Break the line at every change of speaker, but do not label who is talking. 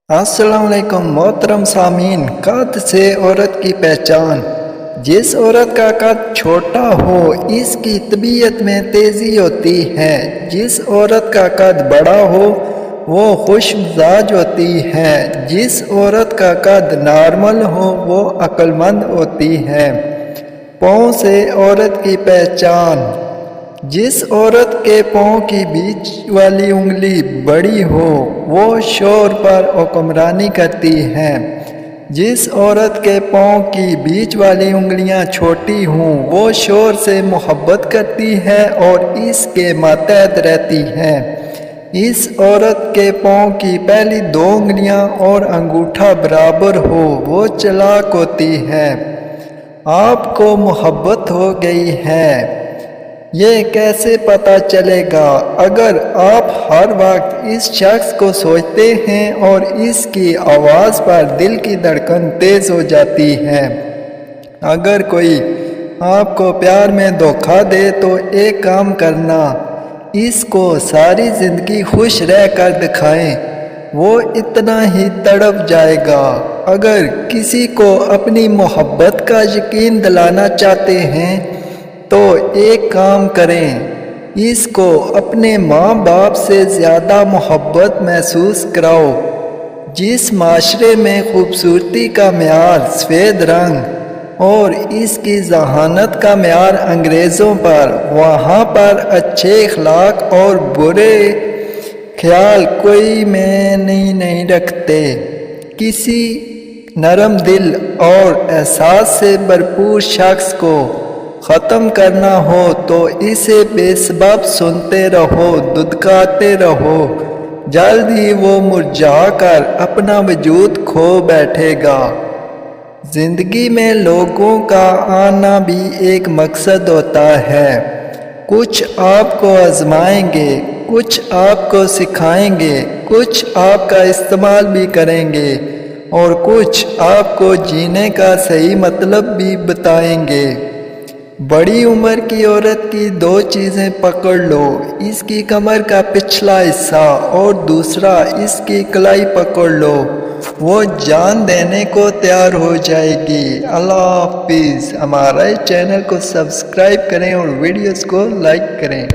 السلام علیکم محترم سامعین۔ قد سے عورت کی پہچان۔ جس عورت کا قد چھوٹا ہو اس کی طبیعت میں تیزی ہوتی ہے، جس عورت کا قد بڑا ہو وہ خوش مزاج ہوتی ہے، جس عورت کا قد نارمل ہو وہ عقل مند ہوتی ہے۔ پاؤں سے عورت کی پہچان۔ جس عورت کے پاؤں کی بیچ والی انگلی بڑی ہو وہ شوہر پر حکمرانی کرتی ہے، جس عورت کے پاؤں کی بیچ والی انگلیاں چھوٹی ہوں وہ شوہر سے محبت کرتی ہے اور اس کے ماتحت رہتی ہے۔ اس عورت کے پاؤں کی پہلی دو انگلیاں اور انگوٹھا برابر ہو وہ چالاک ہوتی ہے۔ آپ کو محبت ہو گئی ہے، یہ کیسے پتہ چلے گا؟ اگر آپ ہر وقت اس شخص کو سوچتے ہیں اور اس کی آواز پر دل کی دھڑکن تیز ہو جاتی ہے۔ اگر کوئی آپ کو پیار میں دھوکہ دے تو ایک کام کرنا، اس کو ساری زندگی خوش رہ کر دکھائیں، وہ اتنا ہی تڑپ جائے گا۔ اگر کسی کو اپنی محبت کا یقین دلانا چاہتے ہیں تو ایک کام کریں، اس کو اپنے ماں باپ سے زیادہ محبت محسوس کراؤ۔ جس معاشرے میں خوبصورتی کا معیار سفید رنگ اور اس کی ذہانت کا معیار انگریزوں پر، وہاں پر اچھے اخلاق اور برے خیال کوئی معنی نہیں رکھتے۔ کسی نرم دل اور احساس سے بھرپور شخص کو ختم کرنا ہو تو اسے بے سبب سنتے رہو، دھتکارتے رہو، جلد ہی وہ مرجھا کر اپنا وجود کھو بیٹھے گا۔ زندگی میں لوگوں کا آنا بھی ایک مقصد ہوتا ہے۔ کچھ آپ کو آزمائیں گے، کچھ آپ کو سکھائیں گے، کچھ آپ کا استعمال بھی کریں گے اور کچھ آپ کو جینے کا صحیح مطلب بھی بتائیں گے۔ بڑی عمر کی عورت کی دو چیزیں پکڑ لو، اس کی کمر کا پچھلا حصہ اور دوسرا اس کی کلائی پکڑ لو، وہ جان دینے کو تیار ہو جائے گی۔ اللہ حافظ۔ ہمارے چینل کو سبسکرائب کریں اور ویڈیوز کو لائک کریں۔